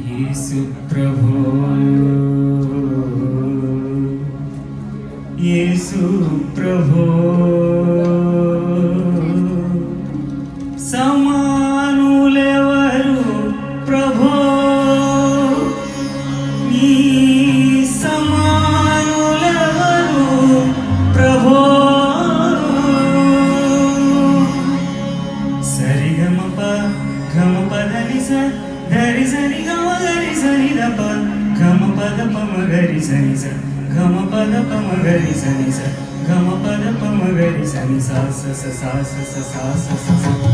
యేసు ప్రభు యేసు ప్రభు సమానులెవరు ప్రభు నీ సమానులెవరు ప్రభు సరిగమప గమపదని స గరి సరి గమ గరి సరి దప గమ పద పమ గరి సని స గమ పద పమ గరి సని స గమ పద పమ గరి సని సా స స సా స స సా స స